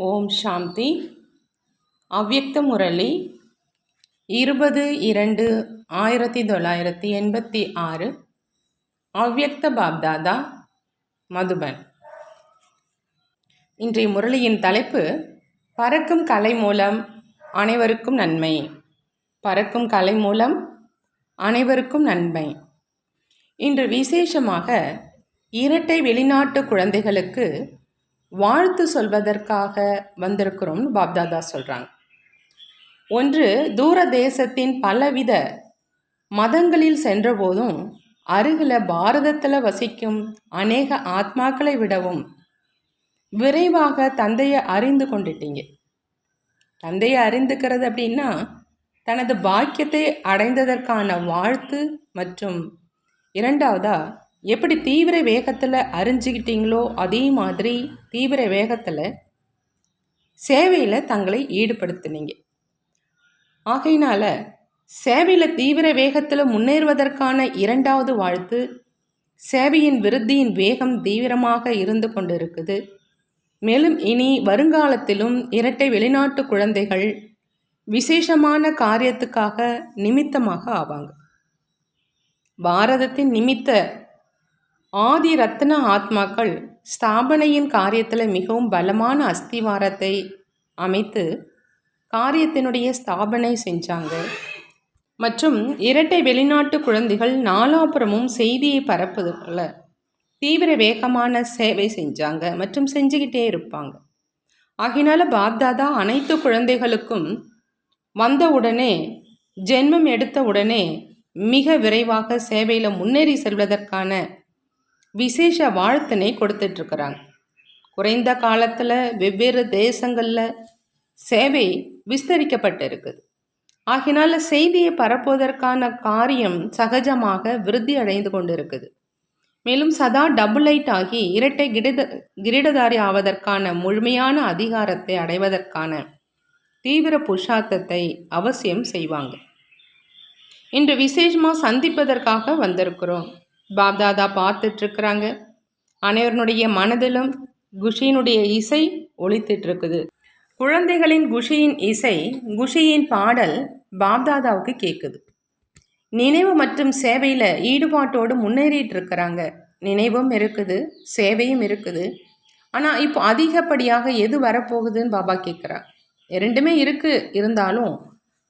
ஓம் சாந்தி. அவ்யக்த முரளி 20-2-1986. அவ்யக்த பாப்தாதா, மதுபன். இன்றைய முரளியின் தலைப்பு பறக்கும் கலை மூலம் அனைவருக்கும் நன்மை. பறக்கும் கலை மூலம் அனைவருக்கும் நன்மை. இன்று விசேஷமாக இரட்டை வெளிநாட்டு குழந்தைகளுக்கு வாழ்த்து சொல்வதற்காக வந்திருக்கிறோம் பாப்தாதா சொல்கிறாங்க. ஒன்று, தூர தேசத்தின் பலவித மதங்களில் சென்றபோதும் அருகில் பாரதத்தில் வசிக்கும் அநேக ஆத்மாக்களை விடவும் விரைவாக தந்தையை அறிந்து கொண்டுட்டீங்க. தந்தையை அறிந்துக்கிறது அப்படின்னா தனது பாக்கியத்தை அடைந்ததற்கான வாழ்த்து. மற்றும் இரண்டாவதா, எப்படி தீவிர வேகத்தில் அறிஞ்சிக்கிட்டீங்களோ அதே மாதிரி தீவிர வேகத்தில் சேவையில் தங்களை ஈடுபடுத்தினீங்க. ஆகையினால சேவையில் தீவிர வேகத்தில் முன்னேறுவதற்கான இரண்டாவது வாழ்த்து, சேவையின் விருத்தியின் வேகம் தீவிரமாக இருந்து கொண்டு இருக்குது. மேலும் இனி வருங்காலத்திலும் இரட்டை வெளிநாட்டு குழந்தைகள் விசேஷமான காரியத்துக்காக நிமித்தமாக ஆவாங்க. பாரதத்தின் நிமித்த ஆதி ரத்ன ஆத்மாக்கள் ஸ்தாபனையின் காரியத்தில் மிகவும் பலமான அஸ்திவாரத்தை அமைத்து காரியத்தினுடைய ஸ்தாபனை செஞ்சாங்க. மற்றும் இரட்டை வெளிநாட்டு குழந்தைகள் நாலாபுரமும் செய்தியை பரப்புவதில் தீவிர வேகமான சேவை செஞ்சாங்க மற்றும் செஞ்சுக்கிட்டே இருப்பாங்க. ஆகினால பாப்தாதா அனைத்து குழந்தைகளுக்கும் வந்த உடனே, ஜென்மம் எடுத்த உடனே மிக விரைவாக சேவையில் முன்னேறி செல்வதற்கான விசேஷ வாழ்த்தினை கொடுத்துட்ருக்குறாங்க. குறைந்த காலத்தில் வெவ்வேறு தேசங்களில் சேவை விஸ்தரிக்கப்பட்டிருக்குது. ஆகினால செய்தியை பரப்புவதற்கான காரியம் சகஜமாக விருத்தி அடைந்து கொண்டு இருக்குது. மேலும் சதா டபுள் லைட் ஆகி இரட்டை கிரீடதாரி ஆவதற்கான முழுமையான அதிகாரத்தை அடைவதற்கான தீவிர புருஷார்த்தத்தை அவசியம் செய்வாங்க. இன்று விசேஷமாக சந்திப்பதற்காக வந்திருக்கிறோம். பாப்தாதா பார்த்துட்ருக்குறாங்க. அனைவருடைய மனதிலும் குஷியினுடைய இசை ஒலித்துட்ருக்குது. குழந்தைகளின் குஷியின் இசை, குஷியின் பாடல் பாப்தாதாவுக்கு கேட்குது. நினைவு மற்றும் சேவையில் ஈடுபாட்டோடு முன்னேறிட்டு இருக்கிறாங்க. நினைவும் இருக்குது, சேவையும் இருக்குது. ஆனால் இப்போ அதிகப்படியாக எது வரப்போகுதுன்னு பாபா கேட்குறா. இரண்டுமே இருந்தாலும்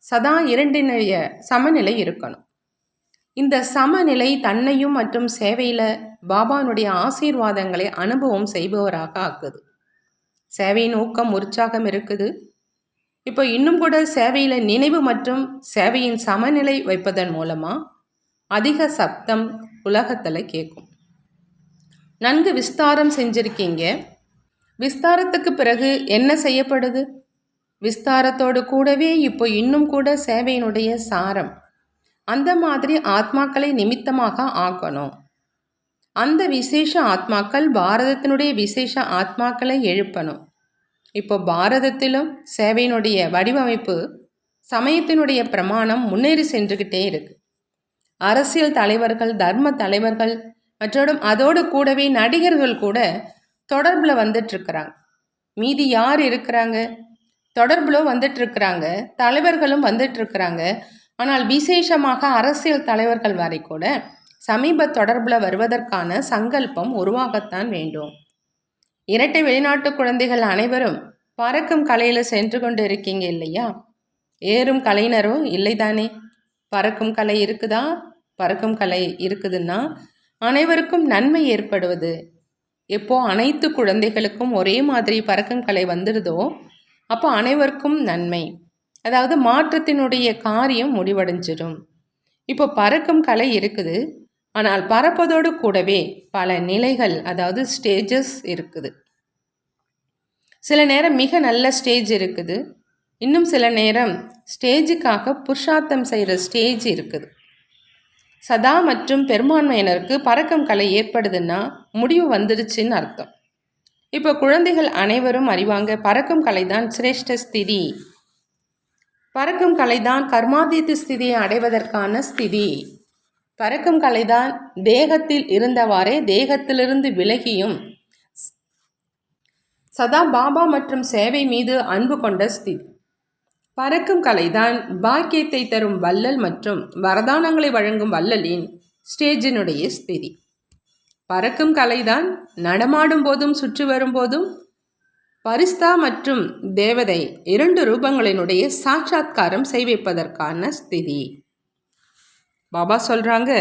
சதா இரண்டினுடைய சமநிலை இருக்கணும். இந்த சமநிலை தன்னையும் மற்றும் சேவையில் பாபானுடைய ஆசீர்வாதங்களை அனுபவம் செய்பவராக ஆக்குது. சேவையின் ஊக்கம் உற்சாகம் இருக்குது. இப்போ இன்னும் கூட சேவையில் நினைவு மற்றும் சேவையின் சமநிலை வைப்பதன் மூலமாக அதிக சப்தம் உலகத்தில் கேட்கும். நன்கு விஸ்தாரம் செஞ்சுருக்கீங்க. விஸ்தாரத்துக்கு பிறகு என்ன செய்யப்படுது? விஸ்தாரத்தோடு கூடவே இப்போ இன்னும் கூட சேவையினுடைய சாரம், அந்த மாதிரி ஆத்மாக்களை நிமித்தமாக ஆக்கணும். அந்த விசேஷ ஆத்மாக்கள் பாரதத்தினுடைய விசேஷ ஆத்மாக்களை எழுப்பணும். இப்போ பாரதத்திலும் சேவையினுடைய வடிவமைப்பு, சமயத்தினுடைய பிரமாணம் முன்னேறி சென்றுக்கிட்டே இருக்கு. அரசியல் தலைவர்கள், தர்ம தலைவர்கள் மற்றும் அதோடு கூடவே நடிகர்கள் கூட தொடர்பில் வந்துட்டுருக்குறாங்க. மீதி யார் இருக்கிறாங்க? தொடர்பில் வந்துட்டுருக்குறாங்க. தலைவர்களும் வந்துட்டுருக்குறாங்க. ஆனால் விசேஷமாக அரசியல் தலைவர்கள் வரை கூட சமீப தொடர்பில் வருவதற்கான சங்கல்பம் உருவாகத்தான் வேண்டும். இரட்டை வெளிநாட்டு குழந்தைகள் அனைவரும் பறக்கும் கலையில் சென்று கொண்டு இருக்கீங்க இல்லையா? ஏறும் கலைஞரும் இல்லைதானே? பறக்கும் கலை இருக்குதா? பறக்கும் கலை இருக்குதுன்னா அனைவருக்கும் நன்மை ஏற்படுவது. எப்போ அனைத்து குழந்தைகளுக்கும் ஒரே மாதிரி பறக்கும் கலை வந்துடுதோ அப்போ அனைவருக்கும் நன்மை, அதாவது மாற்றத்தினுடைய காரியம் முடிவடைஞ்சிடும். இப்போ பறக்கும் கலை இருக்குது. ஆனால் பறப்பதோடு கூடவே பல நிலைகள், அதாவது ஸ்டேஜஸ் இருக்குது. சில நேரம் மிக நல்ல ஸ்டேஜ் இருக்குது. இன்னும் சில நேரம் ஸ்டேஜுக்காக புருஷார்த்தம் செய்கிற ஸ்டேஜ் இருக்குது. சதா மற்றும் பெரும்பான்மையினருக்கு பறக்கும் கலை ஏற்படுதுன்னா முடிவு வந்துடுச்சுன்னு அர்த்தம். இப்போ குழந்தைகள் அனைவரும் அறிவாங்க, பறக்கும் கலை தான் சிரேஷ்ட ஸ்திதி. பறக்கும் கலைதான் கர்மாதீத ஸ்திதியை அடைவதற்கான ஸ்திதி. பறக்கும் கலைதான் தேகத்தில் இருந்தவாறே தேகத்திலிருந்து விலகியும் சதா பாபா மற்றும் சேவை மீது அன்பு கொண்ட ஸ்திதி. பறக்கும் கலைதான் பாக்கியத்தை தரும் வள்ளல் மற்றும் வரதானங்களை வழங்கும் வள்ளலின் ஸ்டேஜினுடைய ஸ்திதி. பறக்கும் கலைதான் நடமாடும் போதும் சுற்றி வரும்போதும் பரிஸ்தா மற்றும் தேவதை 2 ரூபங்களினுடைய சாட்சாத்காரம் செய்விப்பதற்கான ஸ்திதி. பாபா சொல்கிறாங்க,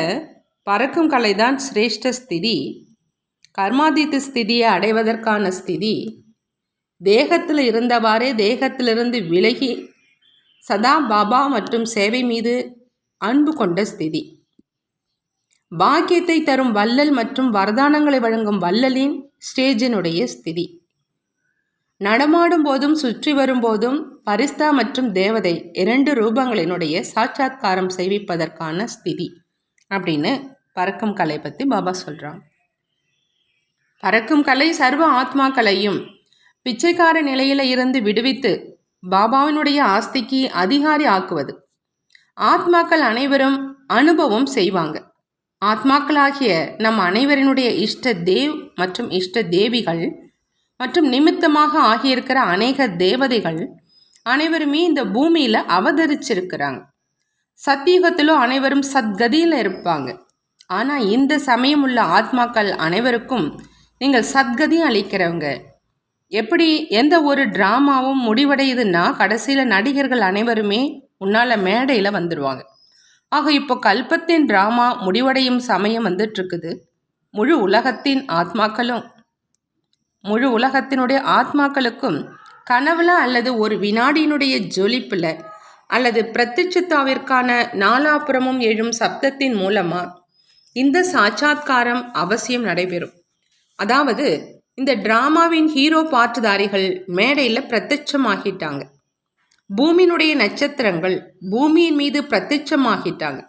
பறக்கும் கலைதான் சிரேஷ்ட ஸ்திதி, கர்மாதீத ஸ்திதியை அடைவதற்கான ஸ்திதி, தேகத்தில் இருந்தவாறே தேகத்திலிருந்து விலகி சதா பாபா மற்றும் சேவை மீது அன்பு கொண்ட ஸ்திதி. பாக்கியத்தை தரும் வள்ளல் மற்றும் வரதானங்களை வழங்கும் வள்ளலின் ஸ்டேஜினுடைய ஸ்திதி. நடமாடும் போதும் சுற்றி வரும்போதும் பரிஸ்தா மற்றும் தேவதை 2 ரூபங்களினுடைய சாட்சாத்காரம் செய்விப்பதற்கான ஸ்திதி அப்படின்னு பறக்கும் கலை பற்றி பாபா சொல்கிறாங்க. பறக்கும் கலை சர்வ ஆத்மாக்களையும் பிச்சைக்கார நிலையில் இருந்து விடுவித்து பாபாவினுடைய ஆஸ்திக்கு அதிகாரி ஆக்குவது. ஆத்மாக்கள் அனைவரும் அனுபவம் செய்வாங்க. ஆத்மாக்களாகிய நம் அனைவரினுடைய இஷ்ட தேவ் மற்றும் இஷ்ட தேவிகள் மற்றும் நிமித்தமாக ஆகியிருக்கிற அநேக தேவதைகள் அனைவருமே இந்த பூமியில் அவதரிச்சிருக்கிறாங்க. சத்தியுகத்திலும் அனைவரும் சத்கதியில் இருப்பாங்க. ஆனால் இந்த சமயம் உள்ள ஆத்மாக்கள் அனைவருக்கும் நீங்கள் சத்கதி அளிக்கிறவங்க. எப்படி எந்த ஒரு ட்ராமாவும் முடிவடையுதுன்னா கடைசியில் நடிகர்கள் அனைவருமே உன்னால் மேடையில் வந்துடுவாங்க. ஆக இப்போ கல்பத்தின் ட்ராமா முடிவடையும் சமயம் வந்துட்டுருக்குது. முழு உலகத்தினுடைய ஆத்மாக்களுக்கும் கனவுல அல்லது ஒரு வினாடியினுடைய ஜொலிப்பில் அல்லது பிரத்யட்சத்தாவிற்கான நாலாபுரமும் எழும் சப்தத்தின் மூலமாக இந்த சாட்சாத்காரம் அவசியம் நடைபெறும். அதாவது இந்த டிராமாவின் ஹீரோ பாட்டுதாரிகள் மேடையில் பிரத்யட்சமாகிட்டாங்க. பூமியினுடைய நட்சத்திரங்கள் பூமியின் மீது பிரத்யட்சமாகிட்டாங்க.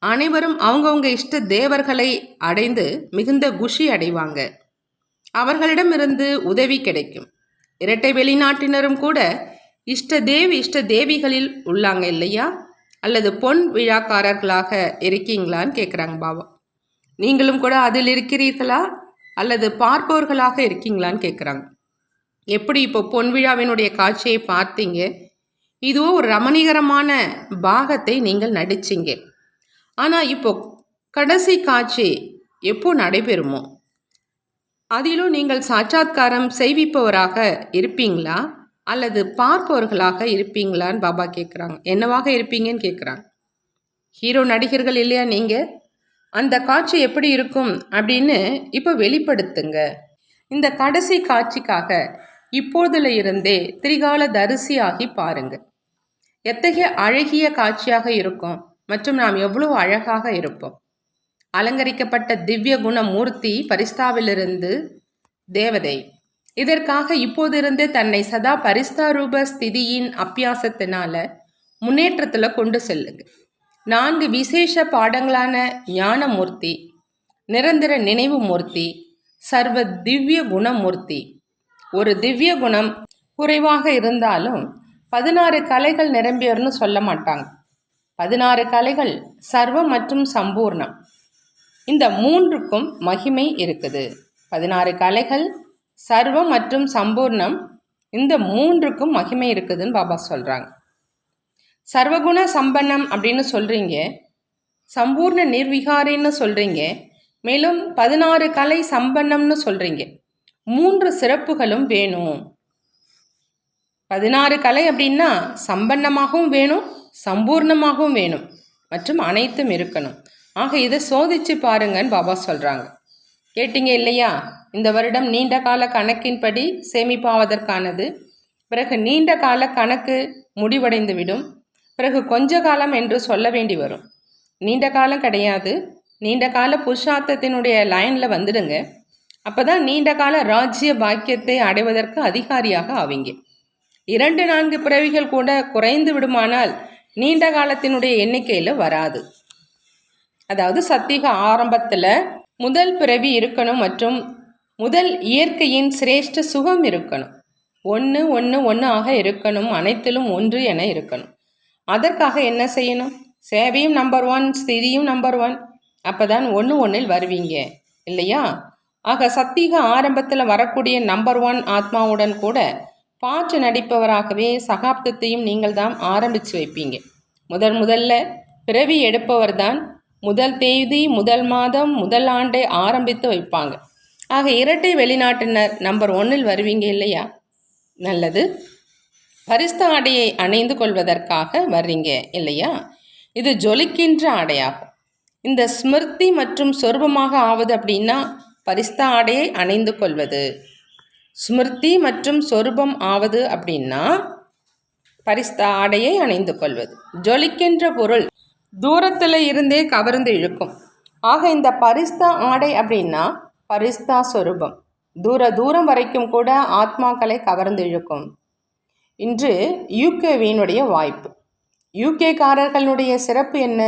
அனைவரும் அவங்கவுங்க இஷ்ட தேவர்களை அடைந்து மிகுந்த குஷி அடைவாங்க. அவர்களிடமிருந்து உதவி கிடைக்கும். இரட்டை வெளிநாட்டினரும் கூட இஷ்ட தேவிகளில் உள்ளாங்க இல்லையா? அல்லது பொன் விழாக்காரர்களாக இருக்கீங்களான்னு கேட்குறாங்க பாபா. நீங்களும் கூட அதில் இருக்கிறீர்களா அல்லது பார்ப்பவர்களாக இருக்கீங்களான்னு கேட்குறாங்க. எப்படி இப்போ பொன் விழாவினுடைய காட்சியை பார்த்தீங்க, இதுவோ ஒரு ரமணீகரமான பாகத்தை நீங்கள் நடிச்சிங்க. ஆனால் இப்போ கடைசி காட்சி எப்போ நடைபெறுமோ அதிலும் நீங்கள் சாட்சாத்காரம் செய்விப்பவராக இருப்பீங்களா அல்லது பார்ப்பவர்களாக இருப்பீங்களான்னு பாபா கேட்குறாங்க. என்னவாக இருப்பீங்கன்னு கேட்குறாங்க. ஹீரோ நடிகர்கள் இல்லையா நீங்கள்? அந்த காட்சி எப்படி இருக்கும் அப்படின்னு இப்போ வெளிப்படுத்துங்க. இந்த கடைசி காட்சிக்காக இப்போதுல இருந்தே திரிகால தரிசியாகி பாருங்க. எத்தகைய அழகிய காட்சியாக இருக்கும் மற்றும் நாம் எவ்வளோ அழகாக இருப்போம். அலங்கரிக்கப்பட்ட திவ்ய குண மூர்த்தி பரிஸ்தாவிலிருந்து தேவதை. இதற்காக இப்போதிருந்தே தன்னை சதா பரிஸ்தா ரூப ஸ்திதியின் அபியாசத்தினால முன்னேற்றத்தில் கொண்டு செல்லுங்க. 4 விசேஷ பாடங்களான ஞானமூர்த்தி, நிரந்தர நினைவு மூர்த்தி, சர்வ திவ்ய குணமூர்த்தி. ஒரு திவ்ய குணம் குறைவாக இருந்தாலும் 16 கலைகள் நிரம்பியர்னு சொல்ல மாட்டாங்க. 16 கலைகள் சர்வம் மற்றும் சம்பூர்ணம். இந்த 3க்கும் மகிமை இருக்குது. 16 கலைகள், சர்வம் மற்றும் சம்பூர்ணம், இந்த 3க்கும் மகிமை இருக்குதுன்னு பாபா சொல்கிறாங்க. சர்வகுண சம்பன்னம் அப்படின்னு சொல்கிறீங்க, சம்பூர்ண நிர்விகாரின்னு சொல்கிறீங்க, மேலும் 16 கலை சம்பன்னம்னு சொல்கிறீங்க. 3 சிறப்புகளும் வேணும். 16 கலை அப்படின்னா சம்பன்னமாகவும் வேணும், சம்பூர்ணமாகவும் வேணும் மற்றும் அனைத்தும் இருக்கணும். ஆக இதை சோதிச்சு பாருங்கன்னு பாபா சொல்கிறாங்க. கேட்டீங்க இல்லையா? இந்த வருடம் நீண்ட கால கணக்கின்படி சேமிப்பாவதற்கானது. பிறகு நீண்ட கால கணக்கு முடிவடைந்து விடும். பிறகு கொஞ்ச காலம் என்று சொல்ல வேண்டி வரும். நீண்ட காலம் கிடையாது, நீண்ட கால புருஷார்த்தத்தினுடைய லைனில் வந்துடுங்க. அப்போ தான் நீண்ட கால ராஜ்ய பாக்கியத்தை அடைவதற்கு அதிகாரியாக ஆவீங்க. 2-4 பிறவிகள் கூட குறைந்து விடுமானால் நீண்ட காலத்தினுடைய எண்ணிக்கையில் வராது. அதாவது சத்திக ஆரம்பத்தில் முதல் பிறவி இருக்கணும் மற்றும் முதல் இயற்கையின் சிரேஷ்ட சுகம் இருக்கணும். 1 ஆக இருக்கணும், அனைத்திலும் 1 என இருக்கணும். அதற்காக என்ன செய்யணும்? சேவையும் நம்பர் 1, ஸ்திதியும் நம்பர் 1. அப்போ தான் 1 வருவீங்க இல்லையா? ஆக சத்திக ஆரம்பத்தில் வரக்கூடிய நம்பர் 1 ஆத்மாவுடன் கூட பாற்று நடிப்பவராகவே சகாப்தத்தையும் நீங்கள் தான் ஆரம்பித்து வைப்பீங்க. முதல்ல பிறவி எடுப்பவர் தான் முதல் தேதி, முதல் மாதம், முதல் ஆண்டை ஆரம்பித்து வைப்பாங்க. ஆக இரட்டை வெளிநாட்டினர் நம்பர் 1 வருவீங்க இல்லையா? நல்லது. பரிஸ்த ஆடையை அணிந்து கொள்வதற்காக வர்றீங்க இல்லையா? இது ஜொலிக்கின்ற ஆடையாகும். இந்த ஸ்மிருதி மற்றும் சொரூபமாக ஆவது அப்படின்னா பரிஸ்த ஆடையை அணிந்து கொள்வது. ஸ்மிருதி மற்றும் சொரூபம் ஆவது அப்படின்னா பரிஸ்த ஆடையை அணிந்து கொள்வது. ஜொலிக்கின்ற பொருள் தூரத்தில் இருந்தே கவர்ந்து இழுக்கும். ஆக இந்த பரிஸ்தா ஆடை அப்படின்னா பரிஸ்தா சொரூபம் தூரம் வரைக்கும் கூட ஆத்மாக்களை கவர்ந்து இழுக்கும். இன்று யூகேவினுடைய வாய்ப்பு. யூகேக்காரர்களுடைய சிறப்பு என்ன?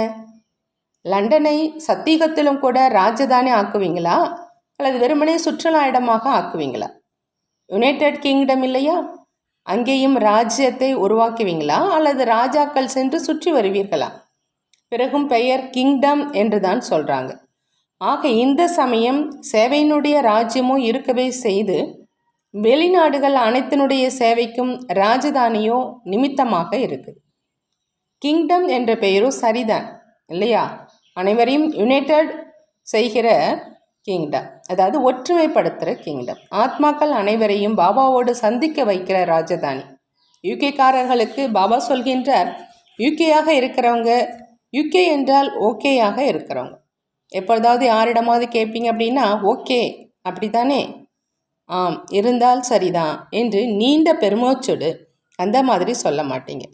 லண்டனை சத்திகத்திலும் கூட ராஜதானி ஆக்குவீங்களா அல்லது வெறுமனே சுற்றுலா இடமாக ஆக்குவீங்களா? யுனைடெட் கிங்டம் இல்லையா? அங்கேயும் ராஜ்யத்தை உருவாக்குவீங்களா அல்லது ராஜாக்கள் சென்று சுற்றி வருவீர்களா? பிறகும் பெயர் கிங்டம் என்று தான் சொல்கிறாங்க. ஆக இந்த சமயம் சேவையினுடைய ராஜ்யமோ இருக்கவே செய்து வெளிநாடுகள் அனைத்தினுடைய சேவைக்கும் ராஜதானியோ நிமித்தமாக இருக்குது. கிங்டம் என்ற பெயரும் சரிதான் இல்லையா? அனைவரையும் யுனைடெட் செய்கிற கிங்டம், அதாவது ஒற்றுமைப்படுத்துகிற கிங்டம். ஆத்மாக்கள் அனைவரையும் பாபாவோடு சந்திக்க வைக்கிற ராஜதானி. யூகேக்காரர்களுக்கு பாபா சொல்கின்றார், யூகேயாக இருக்கிறவங்க, யூகே என்றால் ஓகேயாக இருக்கிறவங்க. எப்பொழுதாவது யாரிடமாவது கேட்பீங்க அப்படின்னா ஓகே அப்படி தானே, ஆம் இருந்தால் சரிதான் என்று நீண்ட பெருமூச்சோடு அந்த மாதிரி சொல்ல மாட்டீங்க.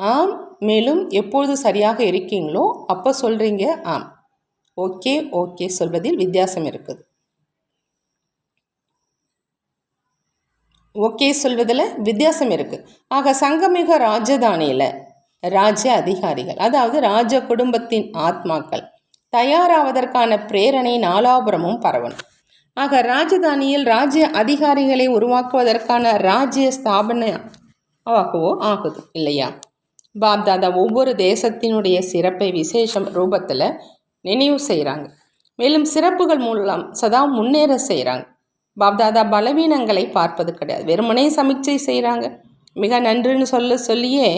ஆம், மேலும் எப்பொழுது சரியாக இருக்கீங்களோ அப்போ சொல்கிறீங்க ஆம். ஓகே ஓகே சொல்வதில் வித்தியாசம் இருக்குது. ஓகே சொல்வதில் வித்தியாசம் இருக்குது. ஆக சங்கமிக ராஜதானியில் ராஜ்ய அதிகாரிகள், அதாவது ராஜ குடும்பத்தின் ஆத்மாக்கள் தயாராவதற்கான பிரேரணை நாலாபுரமும் பரவணும். ஆக ராஜதானியில் ராஜ்ய அதிகாரிகளை உருவாக்குவதற்கான ராஜ்ய ஸ்தாபனை ஆகுது இல்லையா? பாப்தாதா ஒவ்வொரு தேசத்தினுடைய சிறப்பை விசேஷம் ரூபத்தில் நினைவு செய்கிறாங்க. மேலும் சிறப்புகள் மூலம் சதா முன்னேற செய்கிறாங்க. பாப்தாதா பலவீனங்களை பார்ப்பது கிடையாது, வெறுமனே சமீட்சை செய்கிறாங்க. மிக நன்றுன்னு சொல்லியே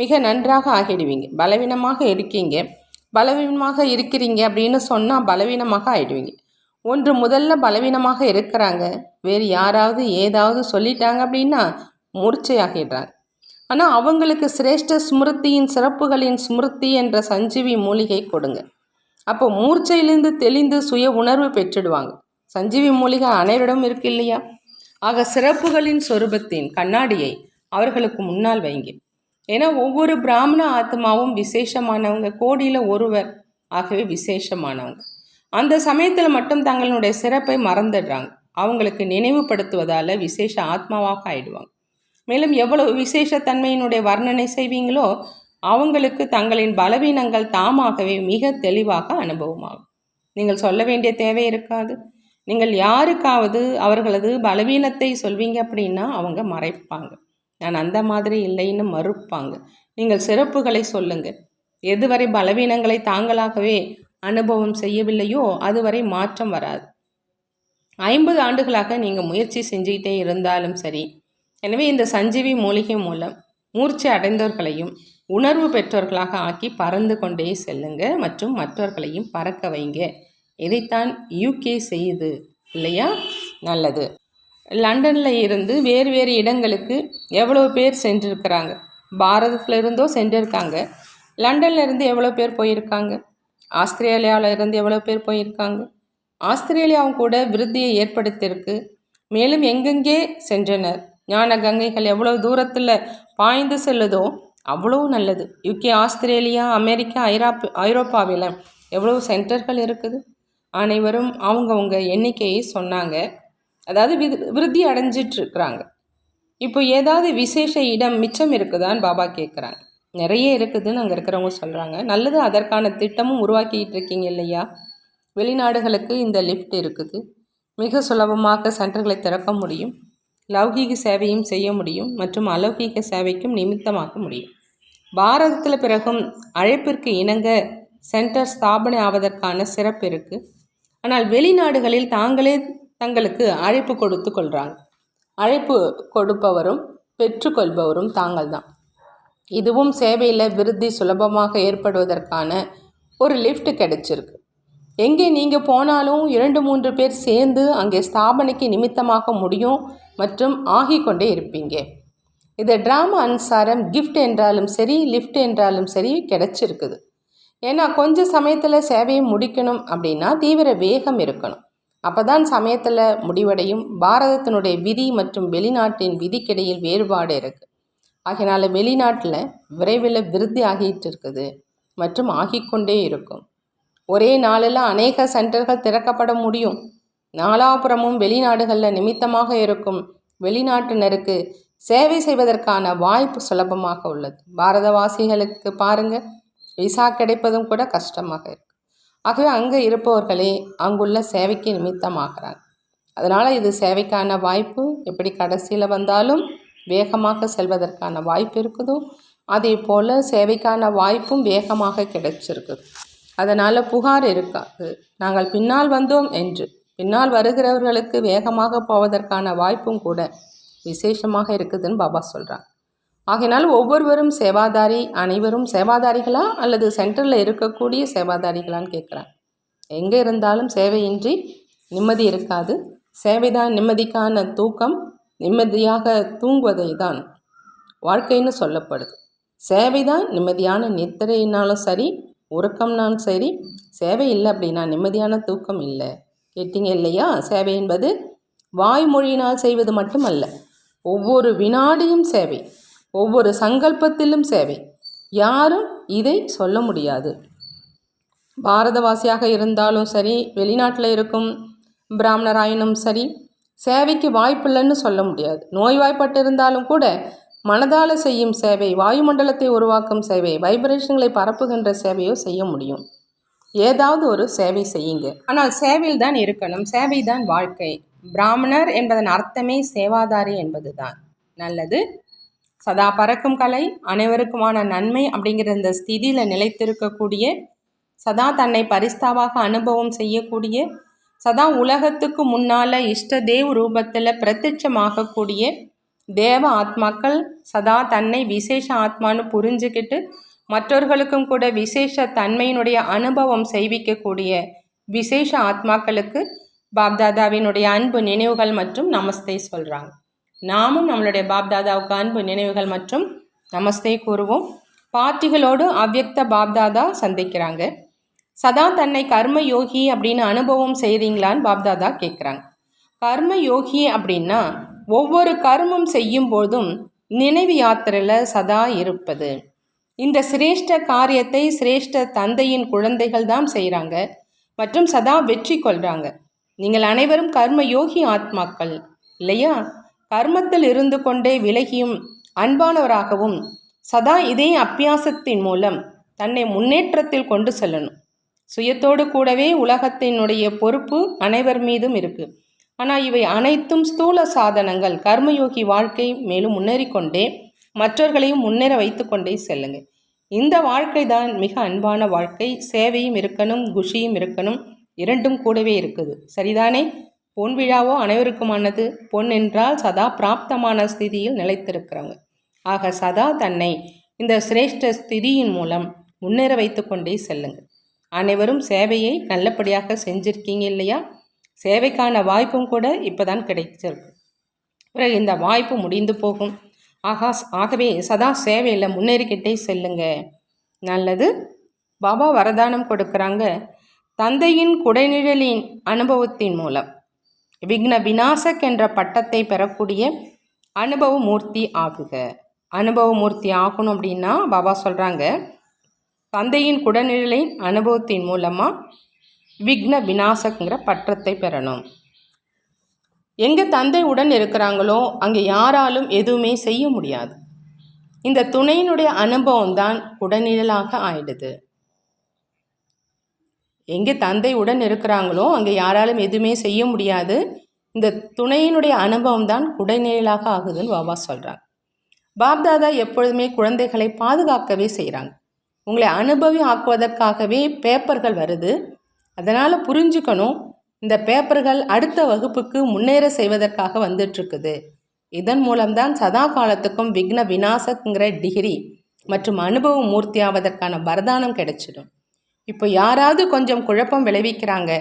மிக நன்றாக ஆகிடுவீங்க. பலவீனமாக இருக்கீங்க, பலவீனமாக இருக்கிறீங்க அப்படின்னு சொன்னால் பலவீனமாக ஆகிடுவீங்க. ஒன்று முதல்ல பலவீனமாக இருக்கிறாங்க, வேறு யாராவது ஏதாவது சொல்லிட்டாங்க அப்படின்னா மூர்ச்சையாகிடுறாங்க. ஆனால் அவங்களுக்கு சிரேஷ்ட ஸ்மிருதியின் சிறப்புகளின் ஸ்மிருதி என்ற சஞ்சீவி மூலிகை கொடுங்க. அப்போ மூர்ச்சையிலிருந்து தெளிந்து சுய உணர்வு பெற்றுடுவாங்க. சஞ்சீவி மூலிகை அனைவரிடம் இருக்கு இல்லையா? ஆக சிறப்புகளின் சொரூபத்தின் கண்ணாடியை அவர்களுக்கு முன்னால் வைங்க. ஏன்னா ஒவ்வொரு பிராமண ஆத்மாவும் விசேஷமானவங்க, கோடியில் ஒருவர், ஆகவே விசேஷமானவங்க. அந்த சமயத்தில் மட்டும் தங்களுடைய சிறப்பை மறந்துடுறாங்க. அவங்களுக்கு நினைவுபடுத்துவதால் விசேஷ ஆத்மாவாக ஆயிடுவாங்க. மேலும் எவ்வளவு விசேஷத்தன்மையினுடைய வர்ணனை செய்வீங்களோ அவங்களுக்கு தங்களின் பலவீனங்கள் தாமாகவே மிக தெளிவாக அனுபவமாகும். நீங்கள் சொல்ல வேண்டிய தேவை இருக்காது. நீங்கள் யாருக்காவது அவர்களது பலவீனத்தை சொல்வீங்க அப்படின்னா அவங்க மறைப்பாங்க. நான் அந்த மாதிரி இல்லைன்னு மறுப்பாங்க. நீங்கள் சிறப்புகளை சொல்லுங்கள். எதுவரை பலவீனங்களை தாங்களாகவே அனுபவம் செய்யவில்லையோ அதுவரை மாற்றம் வராது. 50 ஆண்டுகளாக நீங்கள் முயற்சி செஞ்சுக்கிட்டே இருந்தாலும் சரி. எனவே இந்த சஞ்சீவி மூலிகை மூலம் மூர்ச்சை அடைந்தவர்களையும் உணர்வு பெற்றவர்களாக ஆக்கி பறந்து கொண்டே செல்லுங்க மற்றும் மற்றவர்களையும் பறக்க வைங்க. இதைத்தான் யூகே செய்யுது இல்லையா? நல்லது. லண்டனில் இருந்து வேறு வேறு இடங்களுக்கு எவ்வளோ பேர் சென்றிருக்கிறாங்க? பாரதத்தில் இருந்தோ சென்றிருக்காங்க. லண்டனில் இருந்து எவ்வளோ பேர் போயிருக்காங்க? ஆஸ்திரேலியாவில் இருந்து எவ்வளோ பேர் போயிருக்காங்க? ஆஸ்திரேலியாவும் கூட விருத்தியை ஏற்படுத்தியிருக்கு. மேலும் எங்கெங்கே சென்றனர்? ஞான கங்கைகள் எவ்வளோ தூரத்தில் பாய்ந்து செல்லுதோ அவ்வளோ நல்லது. யூகே, ஆஸ்திரேலியா, அமெரிக்கா, ஐரோப்பாவில் எவ்வளோ சென்டர்கள் இருக்குது. அனைவரும் அவங்கவுங்க எண்ணிக்கையை சொன்னாங்க. அதாவது விருத்தி அடைஞ்சிட்ருக்குறாங்க. இப்போ ஏதாவது விசேஷ இடம் மிச்சம் இருக்குதான்னு பாபா கேட்குறாங்க. நிறைய இருக்குதுன்னு அங்கே இருக்கிறவங்க சொல்கிறாங்க. நல்லது, அதற்கான திட்டமும் உருவாக்கிட்டு இருக்கீங்க இல்லையா? வெளிநாடுகளுக்கு இந்த லிஃப்ட் இருக்குது. மிக சுலபமாக சென்டர்களை திறக்க முடியும். லௌகீக சேவையும் செய்ய முடியும் மற்றும் அலௌகீக சேவைக்கும் நிமித்தமாக்க முடியும். பாரதத்தில் பிறகும் அழைப்பிற்கு இணங்க சென்டர் ஸ்தாபனை ஆவதற்கான சிறப்பு இருக்குது. ஆனால் வெளிநாடுகளில் தாங்களே தங்களுக்கு அழைப்பு கொடுத்து கொள்கிறாங்க. அழைப்பு கொடுப்பவரும் பெற்றுக்கொள்பவரும் தாங்கள் தான். இதுவும் சேவையில் விருத்தி சுலபமாக ஏற்படுவதற்கான ஒரு லிஃப்ட் கிடைச்சிருக்கு. எங்கே நீங்கள் போனாலும் 2-3 பேர் சேர்ந்து அங்கே ஸ்தாபனைக்கு நிமித்தமாக முடியும் மற்றும் ஆகிக்கொண்டே இருப்பீங்க. இது ட்ராமா அனுசாரம் கிஃப்ட் என்றாலும் சரி லிஃப்ட் என்றாலும் சரி கிடைச்சிருக்குது. ஏன்னா கொஞ்சம் சமயத்தில் சேவையை முடிக்கணும் அப்படின்னா தீவிர வேகம் இருக்கணும். அப்போ தான் சமயத்தில் முடிவடையும். பாரதத்தினுடைய விதி மற்றும் வெளிநாட்டின் விதிக்கிடையில் வேறுபாடு இருக்குது. ஆகையினால வெளிநாட்டில் விரைவில் விருத்தி ஆகிட்டு இருக்குது மற்றும் ஆகிக்கொண்டே இருக்கும். ஒரே நாளில் அநேக சென்டர்கள் திறக்கப்பட முடியும். நாலாபுறமும் வெளிநாடுகளில் நிமித்தமாக இருக்கும் வெளிநாட்டினருக்கு சேவை செய்வதற்கான வாய்ப்பு சுலபமாக உள்ளது. பாரதவாசிகளுக்கு பாருங்கள், விசா கிடைப்பதும் கூட கஷ்டமாக இருக்குது. ஆகவே அங்கே இருப்பவர்களே அங்குள்ள சேவைக்கு நிமித்தமாகிறாங்க. அதனால் இது சேவைக்கான வாய்ப்பு. எப்படி கடைசியில் வந்தாலும் வேகமாக செல்வதற்கான வாய்ப்பு இருக்குதோ அதே போல் சேவைக்கான வாய்ப்பும் வேகமாக கிடைச்சிருக்குது. அதனால் புகார் இருக்காது. நாங்கள் பின்னால் வந்தோம் என்று. பின்னால் வருகிறவர்களுக்கு வேகமாக போவதற்கான வாய்ப்பும் கூட விசேஷமாக இருக்குதுன்னு பாபா சொல்கிறாங்க. ஆகையினால் ஒவ்வொருவரும் சேவாதாரி. அனைவரும் சேவாதாரிகளா அல்லது சென்டரில் இருக்கக்கூடிய சேவாதாரிகளான்னு கேட்குறாங்க. எங்கே இருந்தாலும் சேவையின்றி நிம்மதி இருக்காது. சேவைதான் நிம்மதிக்கான தூக்கம். நிம்மதியாக தூங்குவதை தான் வாழ்க்கைன்னு சொல்லப்படுது. சேவைதான் நிம்மதியான நித்திரையினாலும் சரி உறக்கம்னாலும் சரி. சேவை இல்லை அப்படின்னா நிம்மதியான தூக்கம் இல்லை. கேட்டீங்க இல்லையா? சேவை என்பது வாய்மொழியினால் செய்வது மட்டுமல்ல, ஒவ்வொரு வினாடியும் சேவை, ஒவ்வொரு சங்கல்பத்திலும் சேவை. யாரும் இதை சொல்ல முடியாது. பாரதவாசியாக இருந்தாலும் சரி, வெளிநாட்டில் இருக்கும் பிராமணராயினும் சரி, சேவைக்கு வாய்ப்பில்லைன்னு சொல்ல முடியாது. நோய்வாய்ப்பட்டு இருந்தாலும் கூட மனதால் செய்யும் சேவை, வாயுமண்டலத்தை உருவாக்கும் சேவை, வைப்ரேஷன்களை பரப்புகின்ற சேவையோ செய்ய முடியும். ஏதாவது ஒரு சேவை செய்யுங்க. ஆனால் சேவையில் தான் இருக்கணும். சேவை தான் வாழ்க்கை. பிராமணர் என்பதன் அர்த்தமே சேவாதாரி என்பது தான். நல்லது. சதா பறக்கும் கலை, அனைவருக்குமான நன்மை அப்படிங்கிற இந்த ஸ்திதியில் நிலைத்திருக்கக்கூடிய, சதா தன்னை பரிஸ்தாவாக அனுபவம் செய்யக்கூடிய, சதா உலகத்துக்கு முன்னால் இஷ்ட தேவ் ரூபத்தில் பிரத்யட்சமாகக்கூடிய தேவ ஆத்மாக்கள், சதா தன்னை விசேஷ ஆத்மானு புரிஞ்சுக்கிட்டு மற்றவர்களுக்கும் கூட விசேஷ தன்மையினுடைய அனுபவம் செய்விக்கக்கூடிய விசேஷ ஆத்மாக்களுக்கு பாப்தாதாவினுடைய அன்பு நினைவுகள் மற்றும் நமஸ்தே சொல்கிறாங்க. நாமும் நம்மளுடைய பாப்தாதாவுக்கு அன்பு நினைவுகள் மற்றும் நமஸ்தே கூறுவோம். பாட்டிகளோடு அவ்யக்த பாப்தாதா சந்திக்கிறாங்க. சதா தன்னை கர்ம யோகி அப்படின்னு அனுபவம் செய்கிறீங்களான்னு பாப்தாதா கேட்குறாங்க. கர்ம யோகி அப்படின்னா ஒவ்வொரு கர்மம் செய்யும் போதும் நினைவு யாத்திரையில் சதா இருப்பது. இந்த சிரேஷ்ட காரியத்தை சிரேஷ்ட தந்தையின் குழந்தைகள் தான் செய்கிறாங்க மற்றும் சதா வெற்றி கொள்கிறாங்க. நீங்கள் அனைவரும் கர்ம யோகி ஆத்மாக்கள் இல்லையா? கர்மத்தில் இருந்து கொண்டே விலகியும் அன்பானவராகவும் சதா இதே அபியாசத்தின் மூலம் தன்னை முன்னேற்றத்தில் கொண்டு செல்லணும். சுயத்தோடு கூடவே உலகத்தினுடைய பொறுப்பு அனைவர் மீதும் இருக்குது. ஆனால் இவை அனைத்தும் ஸ்தூல சாதனங்கள். கர்மயோகி வாழ்க்கை மேலும் முன்னேறிக்கொண்டே மற்றவர்களையும் முன்னேற வைத்து கொண்டே செல்லுங்க. இந்த வாழ்க்கை தான் மிக அன்பான வாழ்க்கை. சேவையும் இருக்கணும், குஷியும் இருக்கணும், இரண்டும் கூடவே இருக்குது. சரிதானே? பொன் விழாவோ அனைவருக்குமானது. பொன் என்றால் சதா பிராப்தமான ஸ்திதியில் நிலைத்திருக்கிறவங்க. ஆக சதா தன்னை இந்த சிரேஷ்ட ஸ்திதியின் மூலம் முன்னேற வைத்து கொண்டே செல்லுங்கள். அனைவரும் சேவையை நல்லபடியாக செஞ்சுருக்கீங்க இல்லையா? சேவைக்கான வாய்ப்பும் கூட இப்போ தான் கிடைச்சிருக்கு. பிறகு இந்த வாய்ப்பு முடிந்து போகும். ஆகவே சதா சேவையில் முன்னேறிக்கிட்டே செல்லுங்க. நல்லது. பாபா வரதானம் கொடுக்குறாங்க. தந்தையின் குடைநிழலின் அனுபவத்தின் மூலம் விக்ன விநாசக் என்ற பட்டத்தை பெறக்கூடிய அனுபவ மூர்த்தி ஆகுக. அனுபவ மூர்த்தி ஆகணும் அப்படின்னா பாபா சொல்கிறாங்க, தந்தையின் குடைநிழலின் அனுபவத்தின் மூலமாக விக்ன விநாசக்ங்கிற பட்டத்தை பெறணும். எங்கே தந்தை உடன் இருக்கிறாங்களோ அங்கே யாராலும் எதுவுமே செய்ய முடியாது. இந்த துணையினுடைய அனுபவம் தான் குடைநிழலாக ஆயிடுது. எங்கே தந்தை உடன் இருக்கிறாங்களோ அங்கே யாராலும் எதுவுமே செய்ய முடியாது. இந்த துணையினுடைய அனுபவம் தான் குடைநிழலாக ஆகுதுன்னு பாபா சொல்கிறாங்க. பாப்தாதா எப்பொழுதுமே குழந்தைகளை பாதுகாக்கவே செய்கிறாங்க. உங்களை அனுபவி ஆக்குவதற்காகவே பேப்பர்கள் வருது. அதனால் புரிஞ்சுக்கணும், இந்த பேப்பர்கள் அடுத்த வகுப்புக்கு முன்னேற செய்வதற்காக வந்துட்டுருக்குது. இதன் மூலம்தான் சதா காலத்துக்கும் விக்ன விநாசக்குங்கிற டிகிரி மற்றும் அனுபவ மூர்த்தியாவதற்கான வரதானம் கிடைச்சிடும். இப்போ யாராவது கொஞ்சம் குழப்பம் விளைவிக்கிறாங்க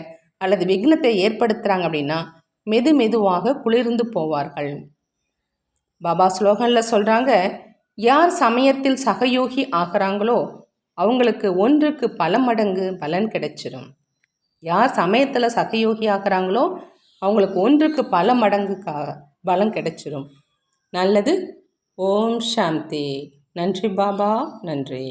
அல்லது விக்னத்தை ஏற்படுத்துகிறாங்க அப்படின்னா மெதுவாக குளிர்ந்து போவார்கள். பாபா ஸ்லோகனில் சொல்கிறாங்க, யார் சமயத்தில் சகயோகி ஆகிறாங்களோ அவங்களுக்கு 1க்கு பல மடங்கு பலன் கிடைச்சிடும். யார் சமயத்தில் சகயோகி ஆகிறாங்களோ அவங்களுக்கு 1க்கு பல மடங்கு பலன் கிடைச்சிடும். நல்லது. ஓம் சாந்தி. நன்றி பாபா, நன்றி.